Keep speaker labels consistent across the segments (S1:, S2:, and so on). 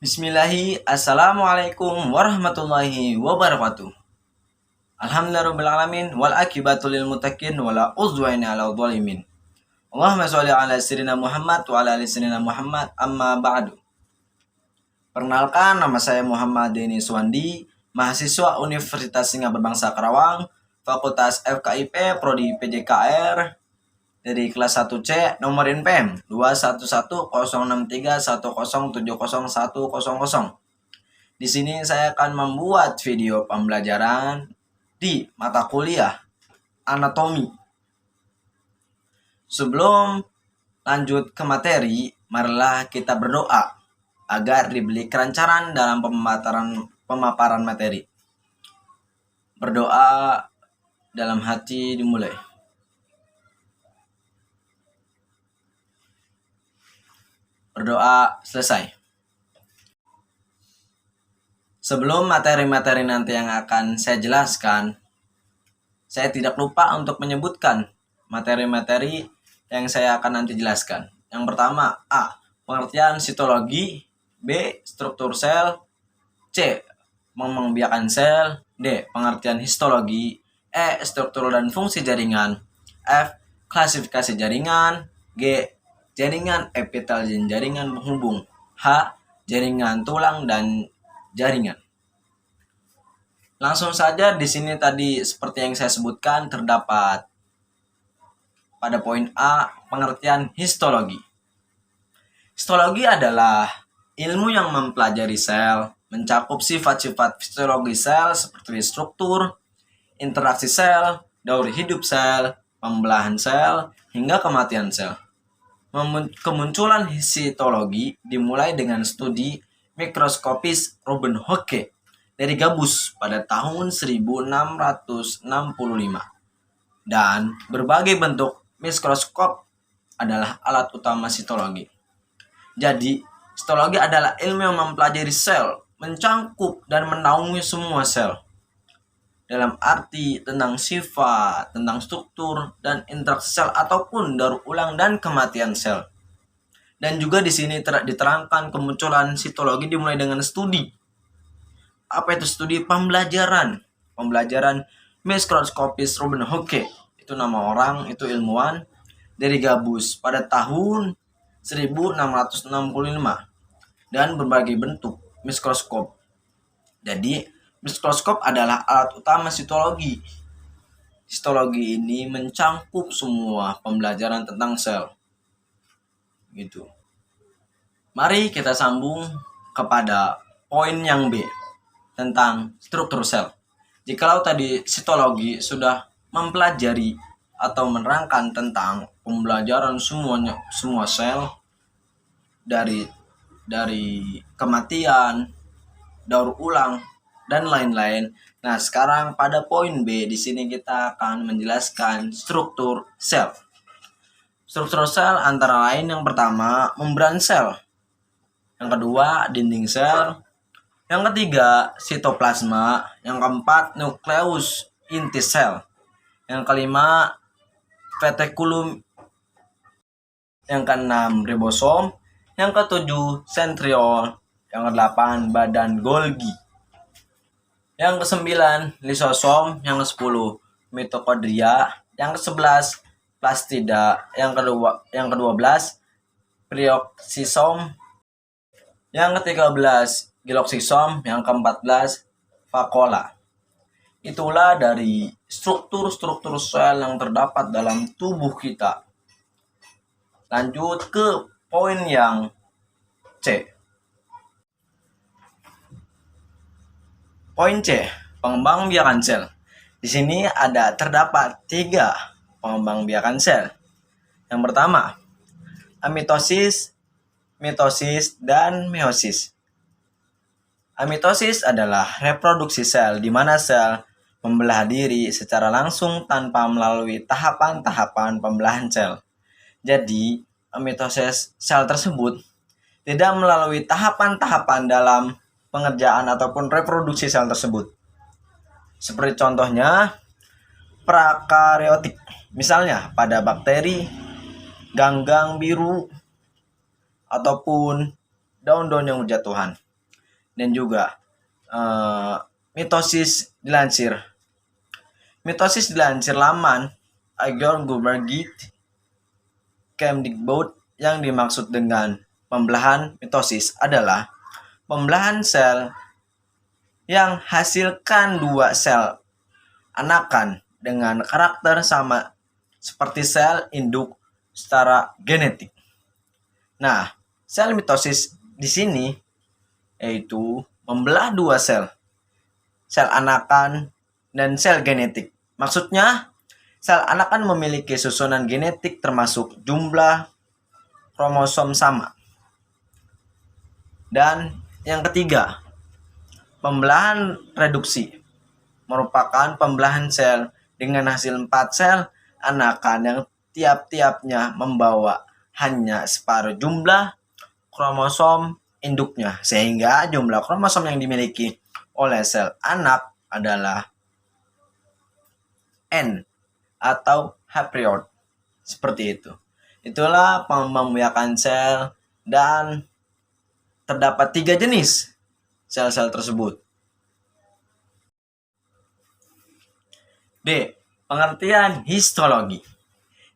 S1: Assalamualaikum warahmatullahi wabarakatuh. Alhamdulillahirabbil wal akibatu lil muttaqin wala udwana 'alal zalimin. Allahumma sholli ala sayyidina Muhammad wa ala ali sayyidina Muhammad amma ba'du. Perkenalkan, nama saya Muhammad Denny Suwandi, mahasiswa Universitas Singapura Berbangsa Karawang, Fakultas FKIP Prodi PJKR, dari kelas 1C, nomor NPM 2110631070100. Di sini saya akan membuat video pembelajaran di mata kuliah anatomi. Sebelum lanjut ke materi, marilah kita berdoa agar diberi kelancaran dalam pemaparan materi. Berdoa dalam hati dimulai. Berdoa selesai. Sebelum materi-materi nanti yang akan saya jelaskan, saya tidak lupa untuk menyebutkan materi-materi yang saya akan nanti jelaskan. Yang pertama, A. Pengertian sitologi. B. Struktur sel. C. Pengembangbiakan sel. D. Pengertian histologi. E. Struktur dan fungsi jaringan. F. Klasifikasi jaringan. G. Jaringan epitel dan jaringan penghubung. H. Jaringan tulang dan jaringan. Langsung saja, di sini tadi seperti yang saya sebutkan terdapat pada poin A, pengertian histologi. Histologi adalah ilmu yang mempelajari sel, mencakup sifat-sifat fisiologi sel seperti struktur, interaksi sel, daur hidup sel, pembelahan sel, hingga kematian sel. Kemunculan histologi dimulai dengan studi mikroskopis Robert Hooke dari gabus pada tahun 1665. Dan berbagai bentuk mikroskop adalah alat utama histologi. Jadi, histologi adalah ilmu yang mempelajari sel, mencangkup dan menaungi semua sel. Dalam arti tentang sifat, tentang struktur, dan interaksi sel ataupun daur ulang dan kematian sel. Dan juga di sini diterangkan kemunculan sitologi dimulai dengan studi. Apa itu studi? Pembelajaran mikroskopis Robert Hooke. Itu nama orang, itu ilmuwan dari gabus pada tahun 1665. Dan berbagai bentuk mikroskop. Jadi, mikroskop adalah alat utama histologi. Histologi ini mencangkup semua pembelajaran tentang sel. Gitu. Mari kita sambung kepada poin yang B tentang struktur sel. Jikalau tadi histologi sudah mempelajari atau menerangkan tentang pembelajaran semua sel dari kematian, daur ulang, dan lain-lain. Nah, sekarang pada poin B, di sini kita akan menjelaskan struktur sel. Struktur sel antara lain yang pertama, membran sel. Yang kedua, dinding sel. Yang ketiga, sitoplasma. Yang keempat, nukleus inti sel. Yang kelima, retikulum. Yang keenam, ribosom. Yang ketujuh, sentriol. Yang kedelapan, badan Golgi. Yang kesembilan, lisosom. Yang kesepuluh, mitokondria. Yang kesebelas, plastida. Yang kedua belas, perioksisom. Yang ke-13, giloksisom. Yang ke-14, vakuola. Itulah dari struktur-struktur sel yang terdapat dalam tubuh kita. Lanjut ke poin yang C. Poin C, pengembangbiakan sel. Di sini terdapat 3 pengembangbiakan sel. Yang pertama, amitosis, mitosis, dan meiosis. Amitosis adalah reproduksi sel di mana sel membelah diri secara langsung tanpa melalui tahapan-tahapan pembelahan sel. Jadi, amitosis sel tersebut tidak melalui tahapan-tahapan dalam pengerjaan ataupun reproduksi sel tersebut. Seperti contohnya, prakaryotik. Misalnya pada bakteri, ganggang biru, ataupun daun-daun yang berjatuhan. dan juga mitosis dilansir. Mitosis dilansir laman Igor Gubergit Kemdikbud yang dimaksud dengan pembelahan mitosis adalah pembelahan sel yang hasilkan dua sel anakan dengan karakter sama seperti sel induk secara genetik. Nah, sel mitosis di sini yaitu membelah dua sel anakan dan sel genetik. Maksudnya, sel anakan memiliki susunan genetik termasuk jumlah kromosom sama. Dan yang ketiga, pembelahan reduksi merupakan pembelahan sel dengan hasil 4 sel anakan yang tiap-tiapnya membawa hanya separuh jumlah kromosom induknya, sehingga jumlah kromosom yang dimiliki oleh sel anak adalah N atau haplioid. Seperti itu. Itulah pembiakan sel dan terdapat 3 jenis sel-sel tersebut. D. Pengertian histologi.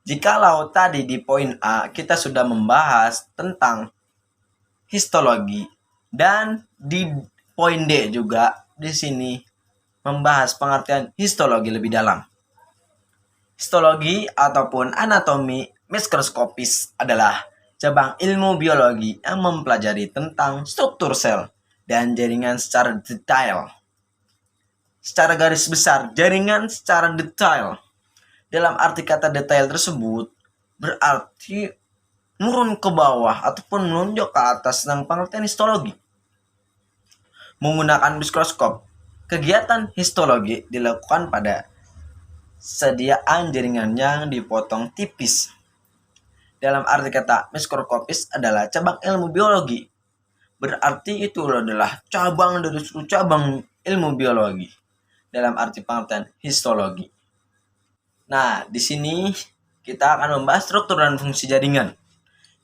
S1: Jikalau tadi di poin A kita sudah membahas tentang histologi dan di poin D juga di sini membahas pengertian histologi lebih dalam. Histologi ataupun anatomi mikroskopis adalah cabang ilmu biologi yang mempelajari tentang struktur sel dan jaringan secara detail. Secara garis besar, jaringan secara detail. Dalam arti kata detail tersebut berarti nurun ke bawah ataupun menunjuk ke atas tentang pengertian histologi. Menggunakan mikroskop, kegiatan histologi dilakukan pada sediaan jaringan yang dipotong tipis. Dalam arti kata mikroskopis adalah cabang ilmu biologi. Berarti itu adalah cabang dari seluruh cabang ilmu biologi. Dalam arti pengertian histologi. Nah, di sini kita akan membahas struktur dan fungsi jaringan.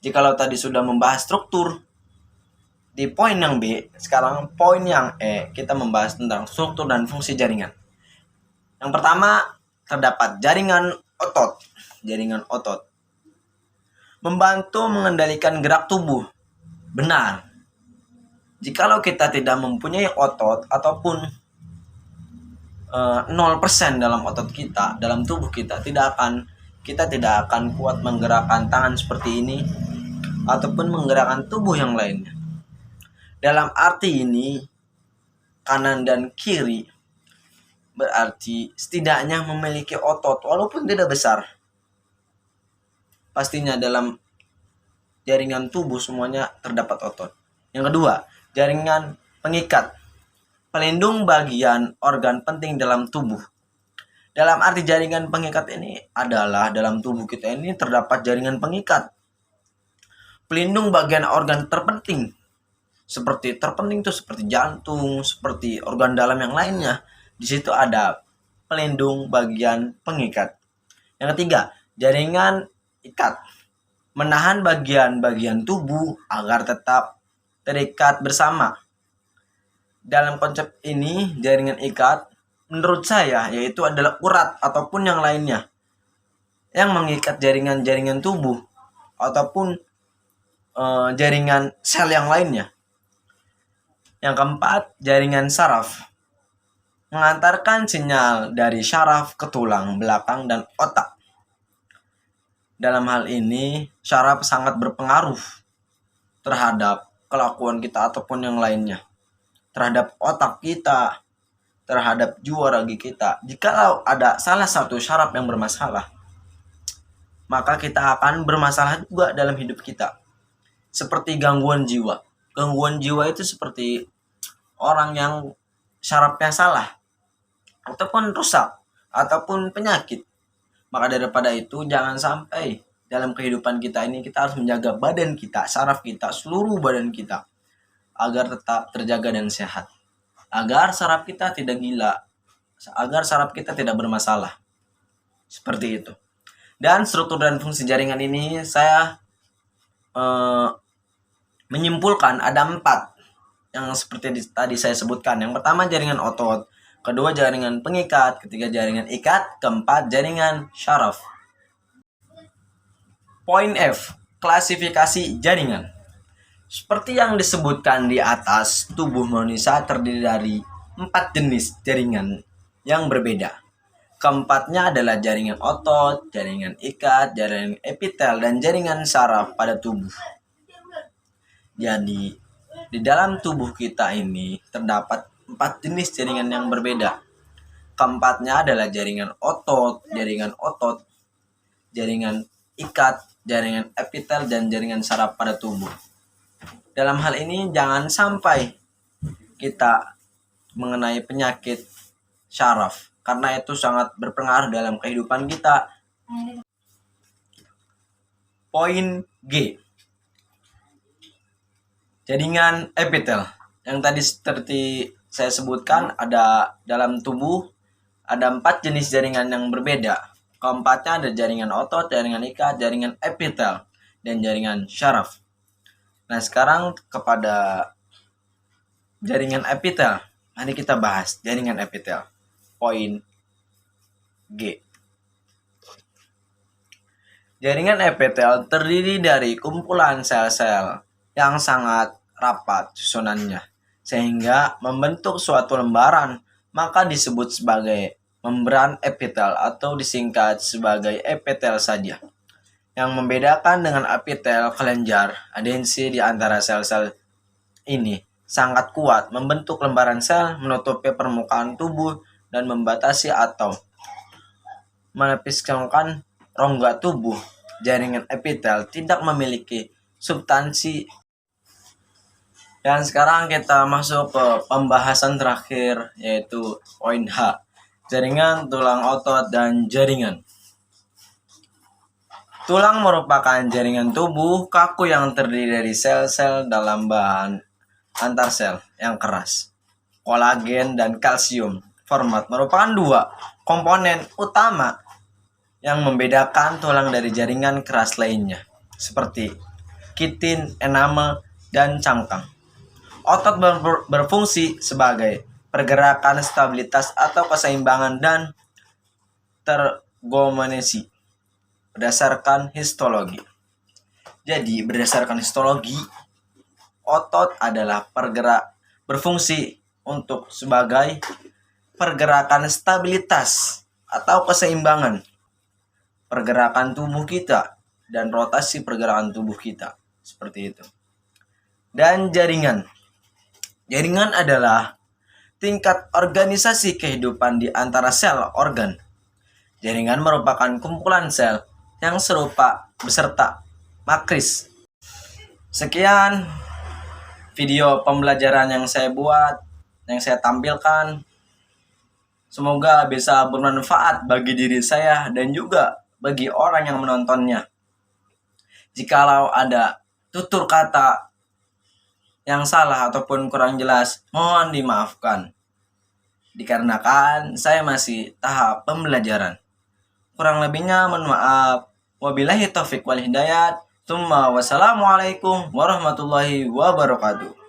S1: Jikalau tadi sudah membahas struktur di poin yang B, sekarang poin yang E, kita membahas tentang struktur dan fungsi jaringan. Yang pertama, terdapat jaringan otot. Jaringan otot membantu mengendalikan gerak tubuh. Benar. Jikalau kita tidak mempunyai otot ataupun 0% dalam otot kita, dalam tubuh kita tidak akan kuat menggerakkan tangan seperti ini ataupun menggerakkan tubuh yang lainnya. Dalam arti ini, kanan dan kiri berarti setidaknya memiliki otot walaupun tidak besar. Pastinya dalam jaringan tubuh semuanya terdapat otot. Yang kedua, jaringan pengikat. Pelindung bagian organ penting dalam tubuh. Dalam arti jaringan pengikat ini adalah dalam tubuh kita ini terdapat jaringan pengikat. Pelindung bagian organ terpenting. Seperti terpenting itu seperti jantung, seperti organ dalam yang lainnya. Di situ ada pelindung bagian pengikat. Yang ketiga, jaringan ikat. Menahan bagian-bagian tubuh agar tetap terikat bersama. Dalam konsep ini, jaringan ikat menurut saya yaitu adalah urat ataupun yang lainnya yang mengikat jaringan-jaringan tubuh ataupun jaringan sel yang lainnya. Yang keempat, jaringan saraf. Mengantarkan sinyal dari syaraf ke tulang belakang dan otak. Dalam hal ini, syaraf sangat berpengaruh terhadap kelakuan kita ataupun yang lainnya. Terhadap otak kita, terhadap jiwa raga kita. Jikalau ada salah satu syaraf yang bermasalah, maka kita akan bermasalah juga dalam hidup kita. Seperti gangguan jiwa. Gangguan jiwa itu seperti orang yang syarafnya salah, ataupun rusak, ataupun penyakit. Maka daripada itu, jangan sampai dalam kehidupan kita ini kita harus menjaga badan kita, syaraf kita, seluruh badan kita agar tetap terjaga dan sehat. Agar saraf kita tidak gila, agar saraf kita tidak bermasalah. Seperti itu. Dan struktur dan fungsi jaringan ini saya menyimpulkan ada 4. yang seperti tadi saya sebutkan. Yang pertama jaringan otot, kedua jaringan pengikat, ketiga jaringan ikat, keempat jaringan syaraf. Poin F, klasifikasi jaringan. Seperti yang disebutkan di atas, tubuh manusia terdiri dari 4 jenis jaringan yang berbeda. Keempatnya adalah jaringan otot, jaringan ikat, jaringan epitel, dan jaringan saraf pada tubuh. Jadi, di dalam tubuh kita ini terdapat 4 jenis jaringan yang berbeda. Keempatnya adalah jaringan otot, jaringan ikat, jaringan epitel, dan jaringan saraf pada tubuh. Dalam hal ini jangan sampai kita mengenai penyakit syaraf, karena itu sangat berpengaruh dalam kehidupan kita. Poin G, jaringan epitel. Yang tadi seperti saya sebutkan, ada dalam tubuh ada 4 jenis jaringan yang berbeda. Keempatnya ada jaringan otot, jaringan ikat, jaringan epitel, dan jaringan syaraf. Nah, sekarang kepada jaringan epitel. Mari kita bahas jaringan epitel. Poin G. Jaringan epitel terdiri dari kumpulan sel-sel yang sangat rapat susunannya, sehingga membentuk suatu lembaran, maka disebut sebagai membran epitel atau disingkat sebagai epitel saja. Yang membedakan dengan epitel kelenjar, adensi di antara sel-sel ini sangat kuat, membentuk lembaran sel, menutupi permukaan tubuh, dan membatasi atau melepiskan rongga tubuh. Jaringan epitel tidak memiliki substansi. Dan sekarang kita masuk ke pembahasan terakhir, yaitu poin H, jaringan tulang otot dan jaringan. Tulang merupakan jaringan tubuh kaku yang terdiri dari sel-sel dalam bahan antar sel yang keras. Kolagen dan kalsium format merupakan 2 komponen utama yang membedakan tulang dari jaringan keras lainnya, seperti kitin, enamel, dan cangkang. Otot berfungsi sebagai pergerakan stabilitas atau keseimbangan dan tergomenesi berdasarkan histologi. Jadi, berdasarkan histologi, otot adalah berfungsi untuk sebagai pergerakan stabilitas atau keseimbangan pergerakan tubuh kita dan rotasi pergerakan tubuh kita, seperti itu. Dan jaringan adalah tingkat organisasi kehidupan di antara sel organ. Jaringan merupakan kumpulan sel yang serupa beserta matris. Sekian video pembelajaran yang saya buat, yang saya tampilkan. Semoga bisa bermanfaat bagi diri saya dan juga bagi orang yang menontonnya. Jikalau ada tutur kata yang salah ataupun kurang jelas, mohon dimaafkan. Dikarenakan saya masih tahap pembelajaran. Kurang lebihnya mohon maaf. Wabillahi taufik wal hidayat. Wassalamualaikum warahmatullahi wabarakatuh.